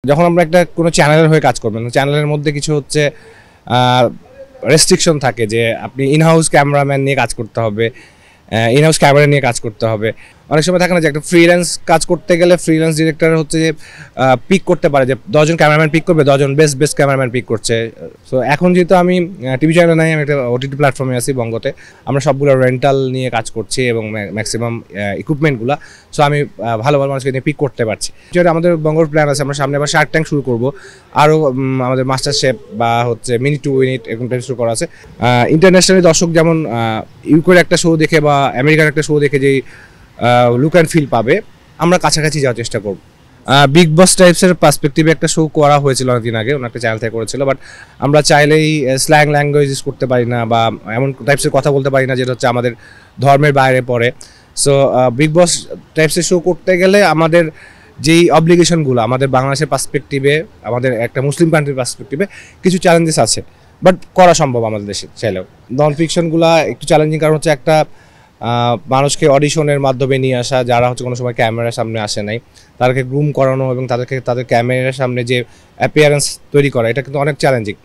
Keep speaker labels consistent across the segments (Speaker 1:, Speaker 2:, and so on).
Speaker 1: যখন আমরা একটা কোনো চ্যানেলের হয়ে কাজ করবেন, চ্যানেলের মধ্যে কিছু হচ্ছে রেস্ট্রিকশন থাকে যে আপনি ইনহাউস ক্যামেরাম্যান নিয়ে কাজ করতে হবে, ইনহাউস ক্যামেরা নিয়ে কাজ করতে হবে। অনেক সময় থাকে না যে একটা ফ্রিল্যান্স কাজ করতে গেলে ফ্রিল্যান্স ডিরেক্টর হচ্ছে যে পিক করতে পারে যে 10জন ক্যামেরাম্যান পিক করবে, 10জন বেস্ট ক্যামেরাম্যান পিক করছে। সো এখন যেহেতু আমি টিভি চ্যানেলে নাই, আমি একটা ওটিটি প্ল্যাটফর্মে আছি বঙ্গতে, আমরা সবগুলো রেন্টাল নিয়ে কাজ করছি এবং ম্যাক্সিমাম ইকুইপমেন্টগুলো। সো আমি ভালো মানুষকে নিয়ে পিক করতে পারছি। যেটা আমাদের বঙ্গর প্ল্যান আছে, আমরা সামনে আবার শার্ক ট্যাঙ্ক শুরু করবো, আরও আমাদের মাস্টার শেফ বা হচ্ছে মিনিট টু উইনিট এরকম টাইপ শুরু করা আছে। ইন্টারন্যাশনালি দর্শক যেমন ইউকের একটা শো দেখে বা আমেরিকার একটা শো দেখে যেই লুক অ্যান্ড ফিল পাবে, আমরা কাছাকাছি যাওয়ার চেষ্টা করব। বিগ বস টাইপসের পার্সপেক্টিভে একটা শো করা হয়েছিল অনেকদিন আগে, ওনার একটা চ্যানেল থেকে করেছিল, বাট আমরা চাইলেই স্ল্যাং ল্যাঙ্গুয়েজ ইউজ করতে পারি না বা এমন টাইপসের কথা বলতে পারি না যেটা হচ্ছে আমাদের ধর্মের বাইরে পড়ে। সো বিগ বস টাইপসের শো করতে গেলে আমাদের যেই অব্লিগেশনগুলো আমাদের বাংলাদেশের পার্সপেক্টিভে, আমাদের একটা মুসলিম কান্ট্রির পার্সপেক্টিভে কিছু চ্যালেঞ্জেস আছে, বাট করা সম্ভব আমাদের দেশে চাইলেও। নন ফিকশনগুলো একটু চ্যালেঞ্জিং, কারণ হচ্ছে একটা মানুষকে অডিশনের মাধ্যমে নিয়ে আসা যারা হচ্ছে কোনো সময় ক্যামেরার সামনে আসে নাই, তাদেরকে গ্রুম করানো এবং তাদের ক্যামেরার সামনে যে অ্যাপিয়ারেন্স তৈরি করা, এটা কিন্তু অনেক চ্যালেঞ্জিং।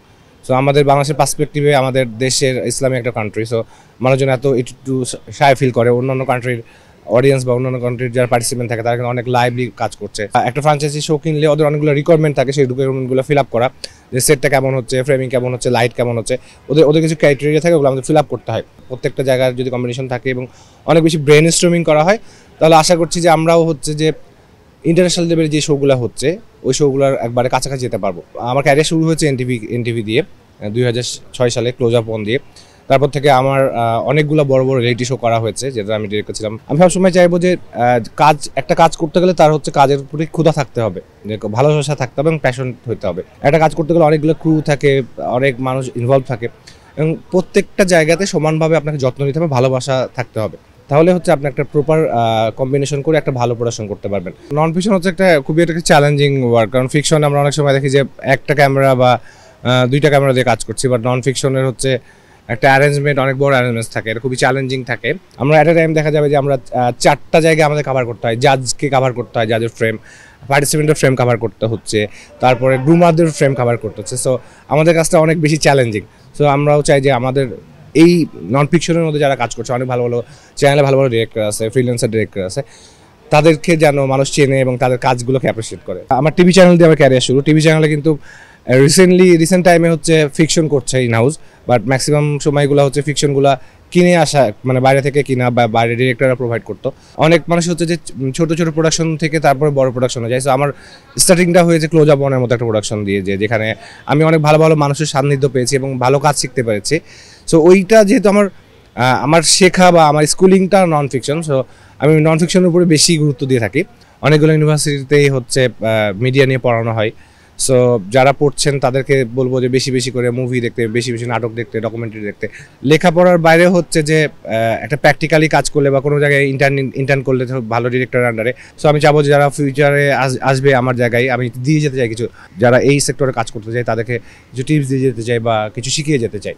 Speaker 1: সো আমাদের বাংলাদেশের পার্সপেক্টিভে আমাদের দেশের ইসলামিক একটা কান্ট্রি, সো মানুষজন এত একটু শায় ফিল করে। অন্যান্য কান্ট্রির অডিয়েন্স বা অন্যান্য কান্ট্রির যারা পার্টিসিপেন্ট থাকে তারা কিন্তু অনেক লাইভলি কাজ করছে। একটা ফ্রাঞ্চাইজি শো কিনলে ওদের অনেকগুলো রিকোয়ারমেন্ট থাকে, সেই রিকোয়ারমেন্টগুলো ফিল আপ করা, যে সেটটা কেমন হচ্ছে, ফ্রেমিং কেমন হচ্ছে, লাইট কেমন হচ্ছে, ওদের কিছু ক্রাইটেরিয়া থাকে, ওগুলো আমাদের ফিল আপ করতে হয়। প্রত্যেকটা জায়গার যদি কম্বিনেশন থাকে এবং অনেক বেশি ব্রেন স্ট্রমিং করা হয়, তাহলে আশা করছি যে আমরাও হচ্ছে যে ইন্টারন্যাশনাল লেভেলে যে শোগুলো হচ্ছে ওই শোগুলোর একবারে কাছাকাছি যেতে পারবো। আমার ক্যারিয়ার শুরু হয়েছে এনটিভি দিয়ে 2006 সালে ক্লোজ আপ 1 দিয়ে। তারপর থেকে আমার অনেকগুলো বড় বড় রিয়েলিটি শো করা হয়েছে যেটা আমি ডিরেক্ট করছিলাম। আমি সবসময় চাইবো যে একটা কাজ করতে গেলে তার হচ্ছে কাজের প্রতি ক্ষুধা থাকতে হবে, যে ভালোবাসা থাকতে হবে এবং প্যাশন হতে হবে। একটা কাজ করতে গেলে অনেকগুলো ক্রু থাকে, অনেক মানুষ ইনভলভ থাকে এবং প্রত্যেকটা জায়গাতে সমানভাবে আপনাকে যত্ন নিতে হবে, ভালোবাসা থাকতে হবে। তাহলে হচ্ছে আপনি একটা প্রপার কম্বিনেশন করে একটা ভালো প্রোডাকশন করতে পারবেন। নন ফিকশন হচ্ছে খুবই একটা চ্যালেঞ্জিং ওয়ার্ক, কারণ ফিকশন আমরা অনেক সময় দেখি যে একটা ক্যামেরা বা 2টা ক্যামেরা দিয়ে কাজ করছি, বাট নন ফিকশনের হচ্ছে একটা অ্যারেঞ্জমেন্ট, অনেক বড় অ্যারেঞ্জমেন্ট থাকে, এটা খুবই চ্যালেঞ্জিং থাকে। আমরা অ্যাট এ টাইম দেখা যাবে যে আমরা 4টা জায়গায় আমাদের কভার করতে হয়, জাজকে কভার করতে হয়, জাজের ফ্রেম, পার্টিসিপেন্টের ফ্রেম কভার করতে হচ্ছে, তারপরে গ্রুমারদের ফ্রেম কভার করতে হচ্ছে। সো আমাদের কাজটা অনেক বেশি চ্যালেঞ্জিং। সো আমরাও চাই যে আমাদের এই নন ফিকশনের মধ্যে যারা কাজ করছে, অনেক ভালো ভালো চ্যানেলে ভালো ভালো ডিরেক্টর আছে, ফ্রিল্যান্সার ডিরেক্টর আছে, তাদেরকে যেন মানুষ চেনে এবং তাদের কাজগুলোকে অ্যাপ্রিসিয়েট করে। আমার টিভি চ্যানেল দিয়ে আমার ক্যারিয়ার শুরু। টিভি চ্যানেলে কিন্তু রিসেন্ট টাইমে হচ্ছে ফিকশন করছে ইন হাউস, বাট ম্যাক্সিমাম সময়গুলো হচ্ছে ফিকশনগুলো কিনে আসা, মানে বাইরে থেকে কিনা বা বাইরে ডিরেক্টররা প্রোভাইড করতো। অনেক মানুষ হচ্ছে যে ছোট ছোট প্রোডাকশন থেকে তারপরে বড় প্রোডাকশনে যায়। সো আমার স্টার্টিংটা হয়েছে ক্লোজ আপ 1-এর মতো একটা প্রোডাকশন দিয়ে, যেখানে আমি অনেক ভালো ভালো মানুষের সান্নিধ্য পেয়েছি এবং ভালো কাজ শিখতে পেরেছি। সো ওইটা যেহেতু আমার শেখা বা আমার স্কুলিংটা নন ফিকশন, সো আমি নন ফিকশনের উপরে বেশি গুরুত্ব দিয়ে থাকি। অনেকগুলো ইউনিভার্সিটিতেই হচ্ছে মিডিয়া নিয়ে পড়ানো হয়। সো যারা পড়ছেন তাদেরকে বলবো যে বেশি বেশি করে মুভি দেখতে, বেশি বেশি নাটক দেখতে, ডকুমেন্টারি দেখতে। লেখাপড়ার বাইরে হচ্ছে যে একটা প্র্যাকটিক্যালি কাজ করলে বা কোনো জায়গায় ইন্টার্ন করলে ভালো ডিরেক্টরের আন্ডারে। সো আমি চাবো যে যারা ফিউচারে আসবে আমার জায়গায়, আমি দিয়ে যেতে চাই কিছু, যারা এই সেক্টরে কাজ করতে চাই তাদেরকে কিছু টিপস দিয়ে যেতে চাই বা কিছু শিখিয়ে যেতে চাই।